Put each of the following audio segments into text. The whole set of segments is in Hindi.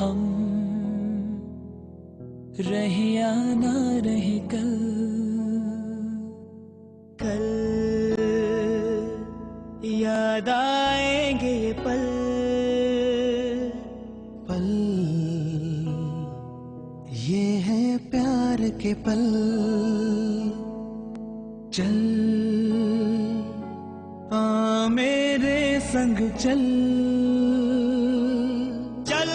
हम रहे या ना रहे कल, कल याद आएंगे ये पल, पल ये है प्यार के पल। चल आ मेरे संग चल, चल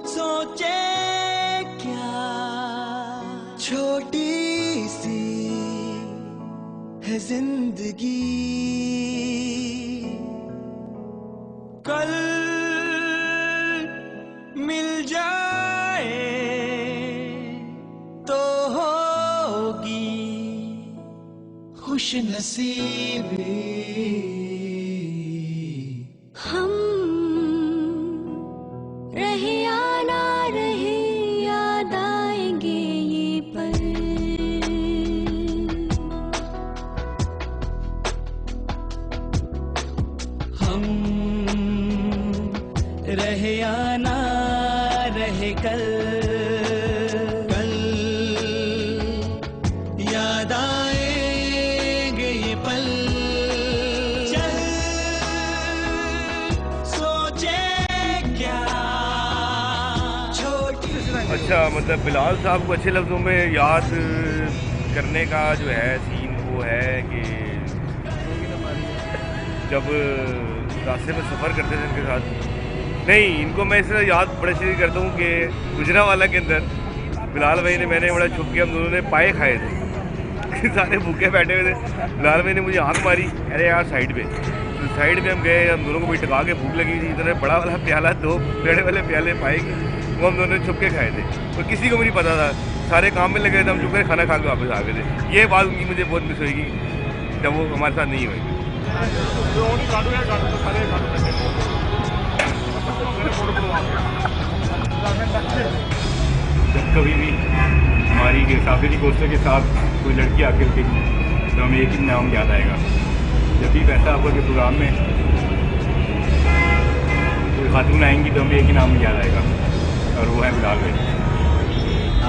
सोचे क्या छोटी सी है जिंदगी, कल मिल जाए तो होगी खुश नसीबी। हम रहे या ना रहे याद आएंगे ये पल, हम रहे या ना रहे कल, कल याद आएंगे ये पल। चल सोचे क्या छोटी। अच्छा, मतलब बिलाल साहब को अच्छे लफ्ज़ों में याद करने का जो है सीन वो है कि जब रास्ते में सफ़र करते थे इनके साथ, नहीं इनको मैं इसलिए याद बड़े अच्छे से करता हूँ कि गुजरांवाला के अंदर बिलाल भाई ने मैंने बड़ा छुप के हम दोनों ने पाए खाए थे सारे भूखे बैठे हुए थे। बिलाल भाई ने मुझे आँख मारी, अरे यार साइड पे, तो साइड पे हम गए, हम दोनों को भी टका के भूख लगी थी। इन्होंने बड़ा वाला प्याला, 2 बड़े वाले प्याले पाए कि वो हम दोनों ने छुप के खाए थे, तो किसी को भी नहीं पता था। सारे काम में लगे थे, हम छुप के खाना खा के वापस आ गए थे। ये बात उनकी मुझे बहुत मिस होगी जब वो हमारे साथ नहीं होगी। जब कभी भी हमारी साफिरी कोस्टर के साथ कोई लड़की आकर के तो हमें एक ही नाम याद आएगा। जब भी वैसा आपका के प्रोग्राम में कोई खातून आएंगी तो हमें एक ही नाम याद आएगा और वो है बिलाल भाई।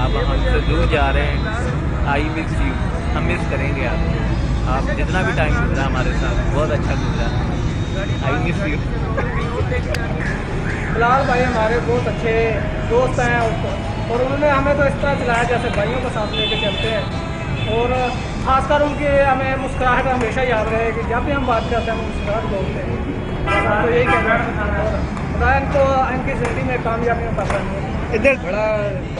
आप हमसे दूर जा रहे हैं, आई मिस यू, हम मिस करेंगे आप जितना भी टाइम गुजरा हमारे साथ बहुत अच्छा गुजरा, आई मिस यू। बिलाल भाई हमारे बहुत अच्छे दोस्त हैं और उन्होंने हमें तो इस तरह चलाया जैसे भाइयों को साथ लेके चलते हैं, और ख़ासकर उनकी हमें मुस्कुराहट हमेशा याद रहे कि जब भी हम बात करते हैं हम मुस्कुराहट बोलते हैं। तो यही कहना है इनको, इनकी ज़िंदगी में कामयाबी में पता नहीं। इधर बड़ा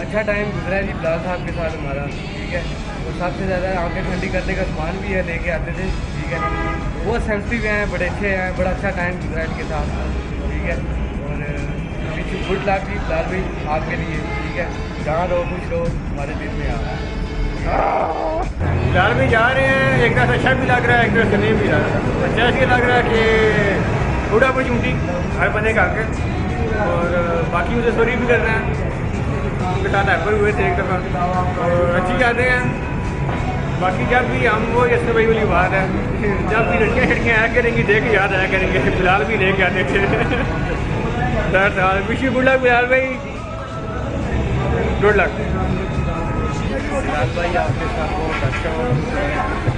अच्छा टाइम गुजरा है जी बिलाल साहब के साथ हमारा, ठीक है। और सबसे ज़्यादा आंखें ठंडी करने का सामान भी है, लेके आते थे, ठीक है। वो सेंसिटिव हैं, बड़े अच्छे हैं, बड़ा अच्छा टाइम गुजरा है इनके साथ, ठीक है। और गुड लक भी बिलाल भाई आपके लिए, ठीक है। जहाँ रहो खुश रहो, हमारे दिल में आ रहा है। बिलाल भाई जा रहे हैं, एक तरह से अच्छा भी लग रहा है, एक तरह से नहीं भी लग रहा। अच्छा इसलिए लग रहा है कि थोड़ा अपॉर्चुनिटी हर बंदे का आकर, और बाकी मुझे स्टोरी भी कर रहे हैं, उनके साथ हैपर हुए थे एक दफ़ा, और अच्छी यादें हैं। बाकी जब भी हम वो जैसे भाई वाली बात है, जब भी लड़कियाँ शड़कियाँ आया करेंगी देख के याद आया करेंगे बिलाल भी लेके आते थे। Wish you good luck Bilal भाई, गुड लक। बिलाल भाई आपके साथ बहुत अच्छा हो,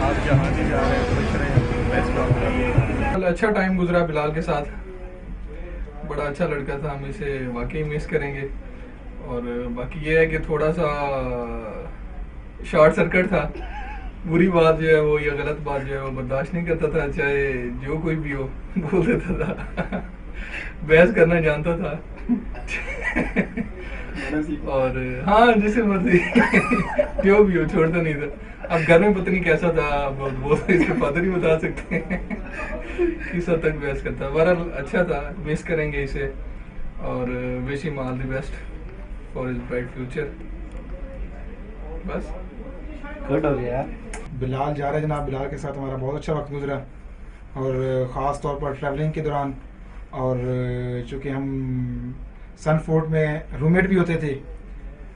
आप जहाँ भी जा रहे हैं खुश रहें, बेस्ट ऑफ लक। अच्छा टाइम गुजरा बिलाल के साथ, बड़ा अच्छा लड़का था, हम इसे वाकई मिस करेंगे। और बाकी ये है कि थोड़ा सा शॉर्ट सर्किट था, बुरी बात जो है वो या गलत बात जो है वो बर्दाश्त नहीं करता था, चाहे जो कोई भी हो बोल देता था। बहस करना जानता था। और हाँ जिसे मर्जी जो भी हो छोड़ता नहीं था। अब घर में पता नहीं कैसा था, वो इसके फादर ही बता सकते हैं किस हद तक बहस करता। बहरहाल अच्छा था, मिस करेंगे इसे, और wish him all the best for his bright future. बस गुड हो गया। बिलाल जा रहे जनाब, बिलाल के साथ हमारा बहुत अच्छा वक्त गुजरा, और ख़ास तौर पर ट्रैवलिंग के दौरान। और चूँकि हम सनफोर्ड में रूममेट भी होते थे,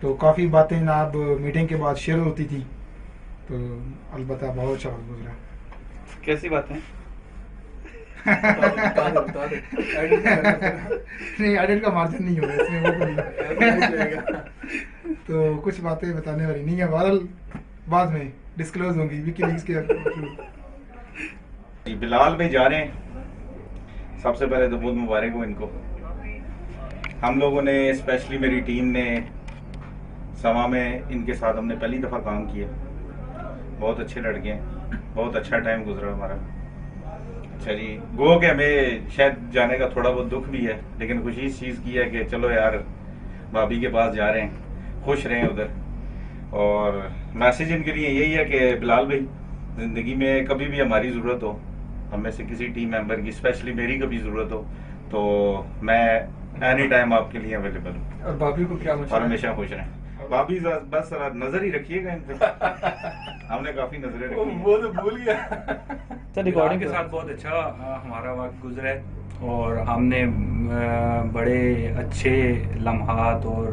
तो काफ़ी बातें जनाब मीटिंग के बाद शेयर होती थी, तो अलबत्ता बहुत अच्छा वक्त गुजरा। कैसी बातें? नहीं, एडिट का मार्जिन नहीं होगा इसमें, वो तो कुछ बातें बताने वाली नहीं है, बहरहाल बाद में डिस्क्लोज होंगी विकीलीक्स के थ्रू। बिलाल भाई जा रहे हैं, सबसे पहले तो बहुत मुबारक हो इनको। हम लोगों ने स्पेशली मेरी टीम ने समा में इनके साथ हमने पहली दफ़ा काम किया। बहुत अच्छे लड़के हैं, बहुत अच्छा टाइम गुजरा हमारा। अच्छा जी, गो के हमें शायद जाने का थोड़ा बहुत दुख भी है, लेकिन खुशी इस चीज़ की है कि चलो यार भाभी के पास जा रहे हैं, खुश रहें उधर। और मैसेज इनके लिए यही है कि बिलाल भाई ज़िंदगी में कभी भी हमारी ज़रूरत हो, हम में से किसी टीम मेंबर की, स्पेशली मेरी कभी ज़रूरत हो, तो मैं एनी टाइम आपके लिए अवेलेबल हूँ। और भाभी को क्या और हमेशा खुश रहें। भाभी बस नजर ही रखिएगा इन पे। हमने काफी नजरें रखी हैं। वो तो भूल गया। सर रिकॉर्डिंग के साथ बहुत अच्छा हमारा वक्त गुजरा है और हमने बड़े अच्छे लम्हात और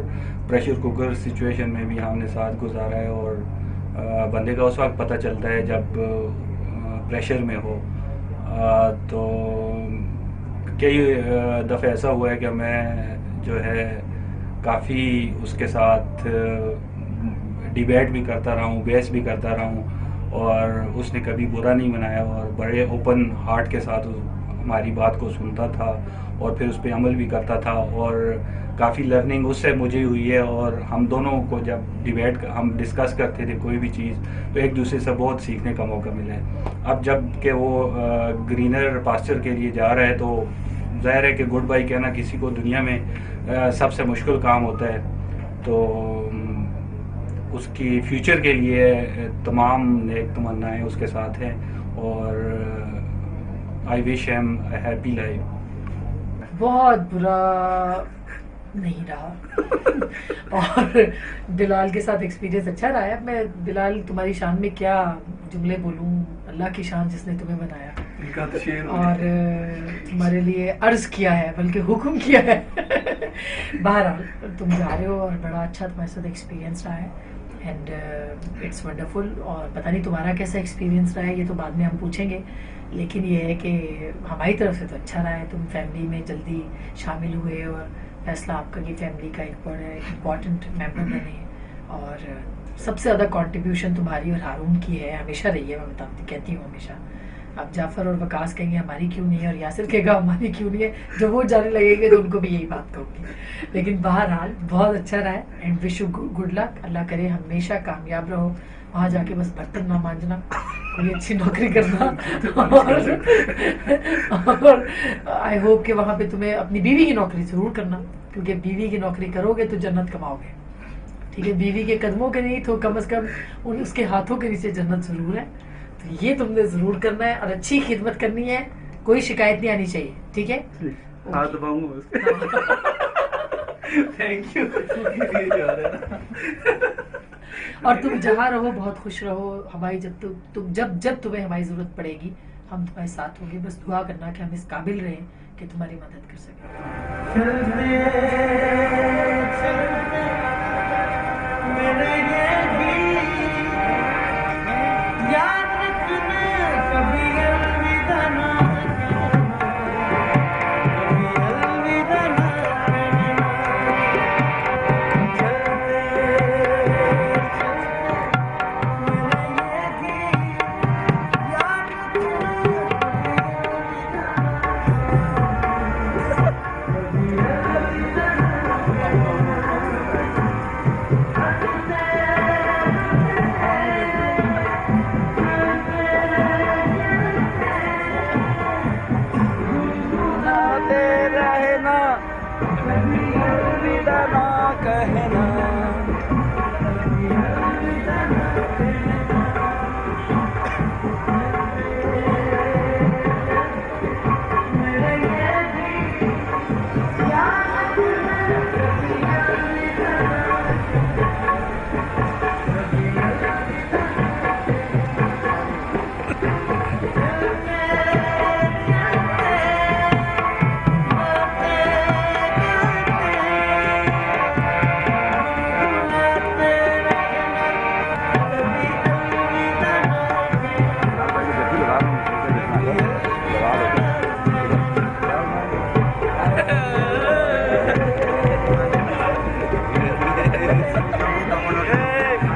प्रेशर कुकर सिचुएशन में भी हमने साथ गुजारा है। और बंदे का उस वक्त पता चलता है जब प्रेशर में हो। तो कई दफ़े ऐसा हुआ है कि मैं जो है काफ़ी उसके साथ डिबेट भी करता रहा हूँ, बहस भी करता रहा हूँ, और उसने कभी बुरा नहीं मनाया और बड़े ओपन हार्ट के साथ हमारी बात को सुनता था और फिर उस पर अमल भी करता था। और काफ़ी लर्निंग उससे मुझे हुई है। और हम दोनों को जब डिबेट हम डिस्कस करते थे कोई भी चीज़, तो एक दूसरे से बहुत सीखने का मौका मिला है। अब जब कि वो ग्रीनर पास्चर के लिए जा रहा है, तो ज़ाहिर है कि गुड बाय कहना किसी को दुनिया में सबसे मुश्किल काम होता है। तो उसकी फ्यूचर के लिए तमाम नेक तमन्नाएं उसके साथ हैं और I wish him a happy life. बहुत बुरा नहीं रहा और बिलाल के साथ एक्सपीरियंस अच्छा रहा है। मैं बिलाल तुम्हारी शान में क्या जुमले बोलूं, अल्लाह की शान जिसने तुम्हें बनाया और तुम्हारे लिए अर्ज किया है, बल्कि हुक्म किया है। बहरहाल तुम जा रहे हो और बड़ा अच्छा तुम्हारे साथ एक्सपीरियंस रहा है एंड इट्स वंडरफुल। और पता नहीं तुम्हारा कैसा एक्सपीरियंस रहा है, ये तो बाद में हम पूछेंगे, लेकिन ये है कि हमारी तरफ से तो अच्छा रहा है। तुम फैमिली में जल्दी शामिल हुए और फैसला आपका कि फैमिली का एक बड़ा इम्पॉर्टेंट मेंबर बने। और सबसे ज़्यादा कंट्रीब्यूशन तुम्हारी और हारून की है, हमेशा रही है। मैं कहती हूँ हमेशा। अब जाफ़र और वकास कहेंगे हमारी क्यों नहीं है, और यासिर कहेगा हमारी क्यों नहीं है। जब वो जाने लगेंगे तो उनको भी यही बात कहूँगी। लेकिन बहरहाल बहुत अच्छा रहा है and wish you good luck. अल्लाह करे हमेशा कामयाब रहो। वहाँ जाके बस बर्तन ना मांजना, कोई अच्छी नौकरी करना और आई होप कि वहाँ पे तुम्हें अपनी बीवी की नौकरी ज़रूर करना, क्योंकि बीवी की नौकरी करोगे तो जन्नत कमाओगे। ठीक है, बीवी के कदमों के नहीं तो कम से कम उसके हाथों के नीचे जन्नत ज़रूर है। तो ये तुमने ज़रूर करना है और अच्छी खिदमत करनी है, कोई शिकायत नहीं आनी चाहिए। ठीक है, हाथ दबाऊंगा उसके। Thank you. और तुम जहाँ रहो बहुत खुश रहो। हमारी जब तुम्हें हमारी जरूरत पड़ेगी हम तुम्हारे साथ होंगे। बस दुआ करना कि हम इस काबिल रहें कि तुम्हारी मदद कर सकें।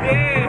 Hey,